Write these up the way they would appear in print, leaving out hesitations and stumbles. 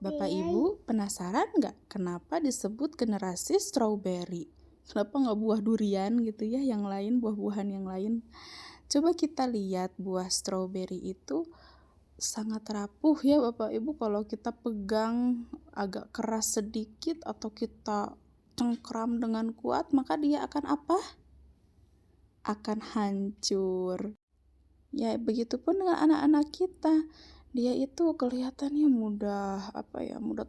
Bapak Ibu penasaran nggak kenapa disebut generasi strawberry? Kenapa nggak buah durian gitu ya, yang lain, buah-buahan yang lain? Coba kita lihat buah strawberry itu sangat rapuh ya Bapak Ibu, kalau kita pegang agak keras sedikit atau kita cengkram dengan kuat, maka dia akan apa? Akan hancur. Ya, begitupun dengan anak-anak kita. Dia itu kelihatannya mudah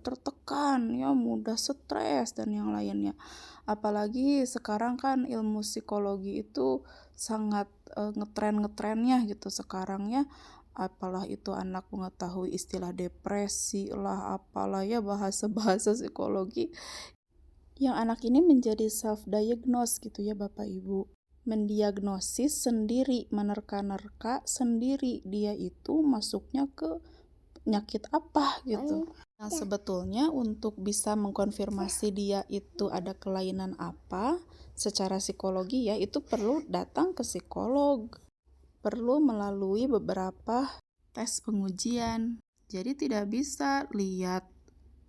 tertekan, ya, mudah stres dan yang lainnya. Apalagi sekarang kan ilmu psikologi itu sangat ngetren-ngetrennya gitu sekarang ya. Apalah itu anak mengetahui istilah depresi lah, apalah ya bahasa-bahasa psikologi. Yang anak ini menjadi self-diagnose gitu ya Bapak Ibu. Mendiagnosis sendiri, menerka-nerka sendiri dia itu masuknya ke penyakit apa gitu. Nah, sebetulnya untuk bisa mengkonfirmasi dia itu ada kelainan apa secara psikologi ya, itu perlu datang ke psikolog. Perlu melalui beberapa tes pengujian. Jadi tidak bisa lihat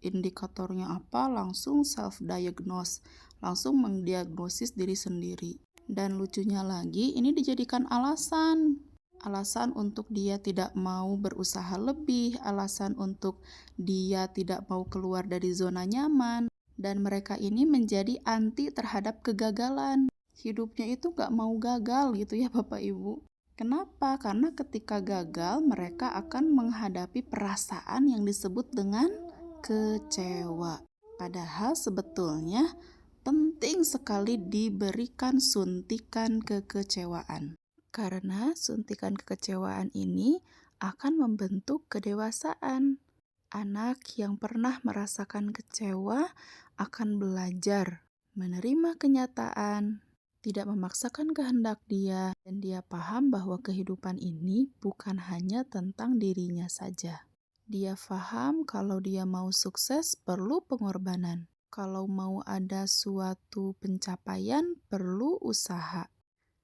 indikatornya apa langsung self-diagnose, langsung mendiagnosis diri sendiri. Dan lucunya lagi, ini dijadikan alasan untuk dia tidak mau berusaha lebih, alasan untuk dia tidak mau keluar dari zona nyaman, dan mereka ini menjadi anti terhadap kegagalan. Hidupnya itu gak mau gagal gitu ya Bapak Ibu. Kenapa? Karena ketika gagal mereka akan menghadapi perasaan yang disebut dengan kecewa. Padahal sebetulnya penting sekali diberikan suntikan kekecewaan. Karena suntikan kekecewaan ini akan membentuk kedewasaan. Anak yang pernah merasakan kecewa akan belajar menerima kenyataan, tidak memaksakan kehendak dia, dan dia paham bahwa kehidupan ini bukan hanya tentang dirinya saja. Dia paham kalau dia mau sukses perlu pengorbanan. Kalau mau ada suatu pencapaian perlu usaha.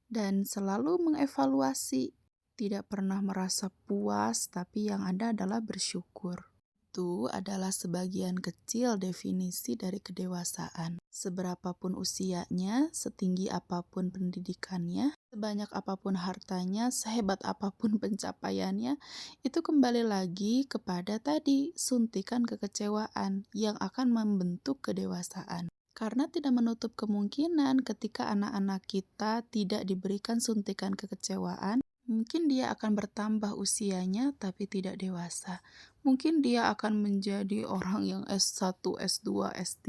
Dan selalu mengevaluasi. Tidak pernah merasa puas, tapi yang ada adalah bersyukur. Itu adalah sebagian kecil definisi dari kedewasaan. Seberapapun usianya, setinggi apapun pendidikannya, sebanyak apapun hartanya, sehebat apapun pencapaiannya, itu kembali lagi kepada tadi suntikan kekecewaan yang akan membentuk kedewasaan. Karena tidak menutup kemungkinan ketika anak-anak kita tidak diberikan suntikan kekecewaan, mungkin dia akan bertambah usianya tapi tidak dewasa. Mungkin dia akan menjadi orang yang S1, S2, S3,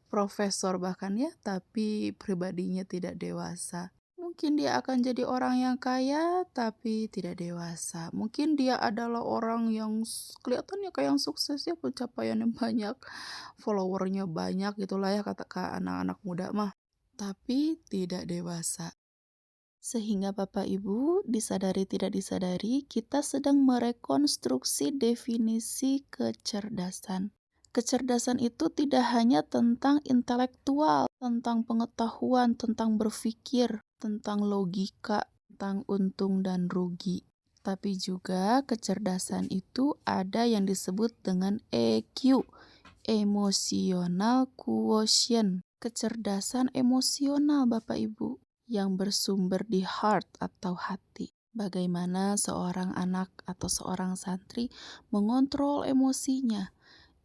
profesor bahkan ya, tapi pribadinya tidak dewasa. Mungkin dia akan jadi orang yang kaya tapi tidak dewasa. Mungkin dia adalah orang yang kelihatannya kayak yang sukses ya, pencapaiannya banyak, followernya banyak gitulah ya kata anak-anak muda mah, tapi tidak dewasa. Sehingga Bapak Ibu disadari tidak disadari kita sedang merekonstruksi definisi kecerdasan. Kecerdasan itu tidak hanya tentang intelektual, tentang pengetahuan, tentang berpikir, tentang logika, tentang untung dan rugi. Tapi juga kecerdasan itu ada yang disebut dengan EQ, emotional quotient. Kecerdasan emosional Bapak Ibu yang bersumber di heart atau hati. Bagaimana seorang anak atau seorang santri mengontrol emosinya.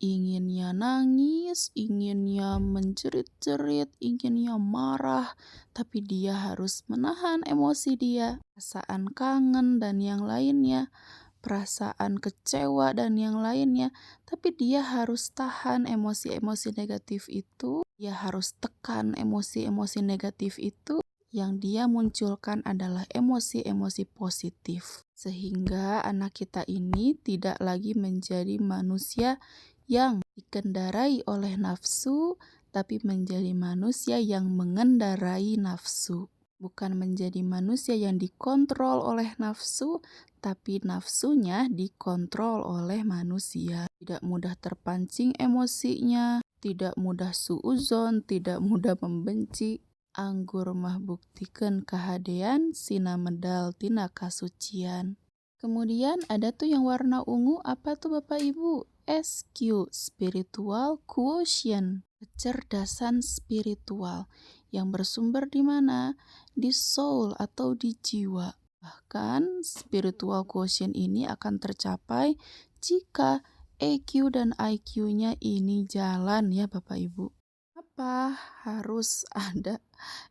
Inginnya nangis, inginnya menjerit-jerit, inginnya marah, tapi dia harus menahan emosi dia, perasaan kangen dan yang lainnya, perasaan kecewa dan yang lainnya, tapi dia harus tahan emosi-emosi negatif itu, dia harus tekan emosi-emosi negatif itu, yang dia munculkan adalah emosi-emosi positif. Sehingga anak kita ini tidak lagi menjadi manusia yang dikendarai oleh nafsu, tapi menjadi manusia yang mengendarai nafsu. Bukan menjadi manusia yang dikontrol oleh nafsu, tapi nafsunya dikontrol oleh manusia. Tidak mudah terpancing emosinya, tidak mudah suuzon, tidak mudah membenci. Anggur mah buktikeun kahadean, sina medal tina kasucian. Kemudian ada tuh yang warna ungu, apa tuh Bapak Ibu? SQ, spiritual quotient, kecerdasan spiritual yang bersumber di mana? Di soul atau di jiwa. Bahkan spiritual quotient ini akan tercapai jika EQ dan IQ-nya ini jalan ya Bapak Ibu. Apa harus ada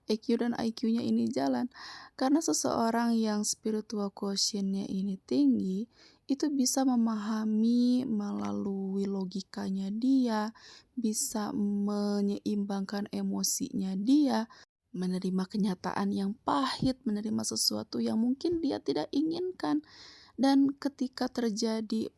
EQ dan IQ-nya ini jalan? Karena seseorang yang spiritual quotient-nya ini tinggi, itu bisa memahami melalui logikanya dia, bisa menyeimbangkan emosinya dia, menerima kenyataan yang pahit, menerima sesuatu yang mungkin dia tidak inginkan. Dan ketika terjadi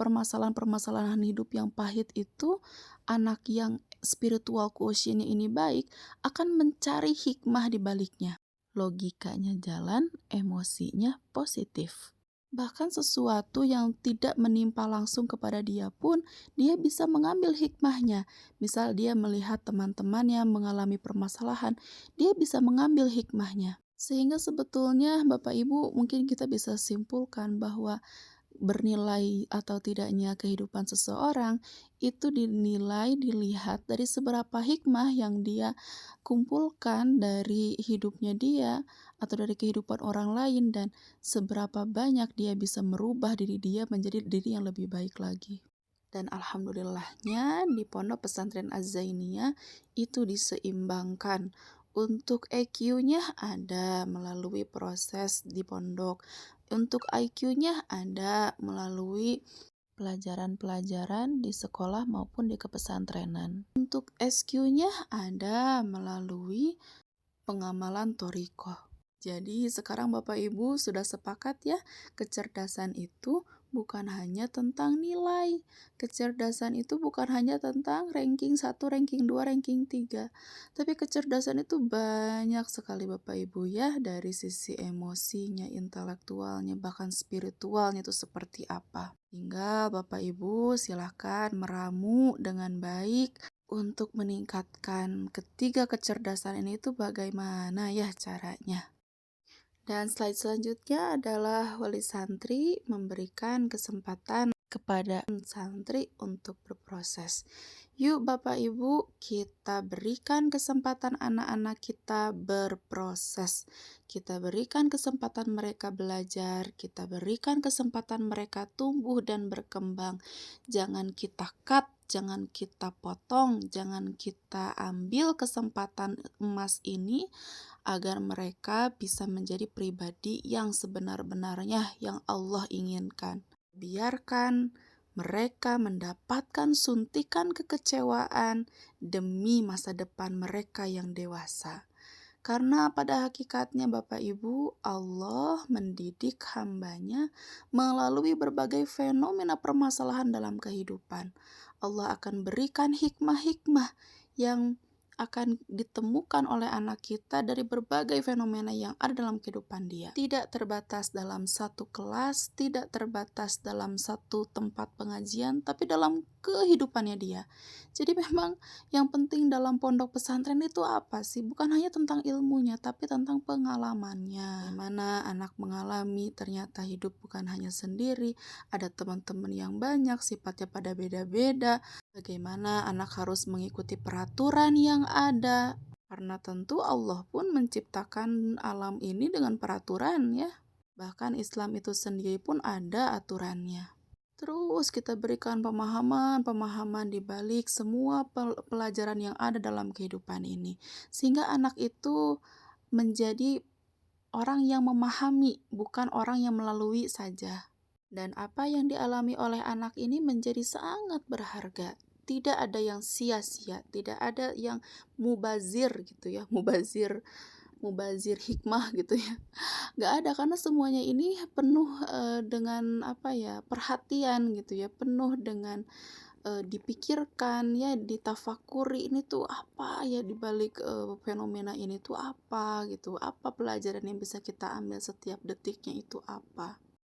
permasalahan-permasalahan hidup yang pahit itu, anak yang spiritual quotient-nya ini baik akan mencari hikmah di baliknya. Logikanya jalan, emosinya positif. Bahkan sesuatu yang tidak menimpa langsung kepada dia pun, dia bisa mengambil hikmahnya. Misal dia melihat teman-temannya mengalami permasalahan, dia bisa mengambil hikmahnya. Sehingga sebetulnya Bapak Ibu mungkin kita bisa simpulkan bahwa bernilai atau tidaknya kehidupan seseorang itu dilihat dari seberapa hikmah yang dia kumpulkan dari hidupnya dia atau dari kehidupan orang lain, dan seberapa banyak dia bisa merubah diri dia menjadi diri yang lebih baik lagi. Dan alhamdulillahnya di Pondok Pesantren Az-Zainiyah itu diseimbangkan. Untuk EQ-nya ada melalui proses di pondok. Untuk IQ-nya ada melalui pelajaran-pelajaran di sekolah maupun di kepesantrenan. Untuk SQ-nya ada melalui pengamalan thoriqoh. Jadi sekarang Bapak Ibu sudah sepakat ya, kecerdasan itu bukan hanya tentang nilai. Kecerdasan itu bukan hanya tentang ranking 1, ranking 2, ranking 3. Tapi kecerdasan itu banyak sekali Bapak Ibu ya, dari sisi emosinya, intelektualnya, bahkan spiritualnya itu seperti apa. Tinggal Bapak Ibu silahkan meramu dengan baik untuk meningkatkan ketiga kecerdasan ini itu bagaimana ya caranya. Dan slide selanjutnya adalah wali santri memberikan kesempatan kepada santri untuk berproses. Yuk Bapak Ibu, kita berikan kesempatan anak-anak kita berproses. Kita berikan kesempatan mereka belajar, kita berikan kesempatan mereka tumbuh dan berkembang. Jangan kita cut, jangan kita potong, jangan kita ambil kesempatan emas ini agar mereka bisa menjadi pribadi yang sebenar-benarnya yang Allah inginkan. Biarkan mereka mendapatkan suntikan kekecewaan demi masa depan mereka yang dewasa. Karena pada hakikatnya Bapak Ibu, Allah mendidik hambanya melalui berbagai fenomena permasalahan dalam kehidupan. Allah akan berikan hikmah-hikmah yang akan ditemukan oleh anak kita dari berbagai fenomena yang ada dalam kehidupan dia. Tidak terbatas dalam satu kelas, tidak terbatas dalam satu tempat pengajian, tapi dalam kehidupannya dia. Jadi memang yang penting dalam pondok pesantren itu apa sih? Bukan hanya tentang ilmunya, tapi tentang pengalamannya. Mana anak mengalami ternyata hidup bukan hanya sendiri, ada teman-teman yang banyak, sifatnya pada beda-beda. Bagaimana anak harus mengikuti peraturan yang ada. Karena tentu Allah pun menciptakan alam ini dengan peraturan ya. Bahkan Islam itu sendiri pun ada aturannya. Terus kita berikan pemahaman di balik semua pelajaran yang ada dalam kehidupan ini. Sehingga anak itu menjadi orang yang memahami, bukan orang yang melalui saja. Dan apa yang dialami oleh anak ini menjadi sangat berharga. Tidak ada yang sia-sia, tidak ada yang mubazir gitu ya, mubazir hikmah gitu ya. Gak ada, karena semuanya ini penuh dengan perhatian gitu ya, penuh dengan dipikirkan ya, ditafakuri ini tuh apa ya dibalik fenomena ini tuh apa gitu, apa pelajaran yang bisa kita ambil setiap detiknya itu apa.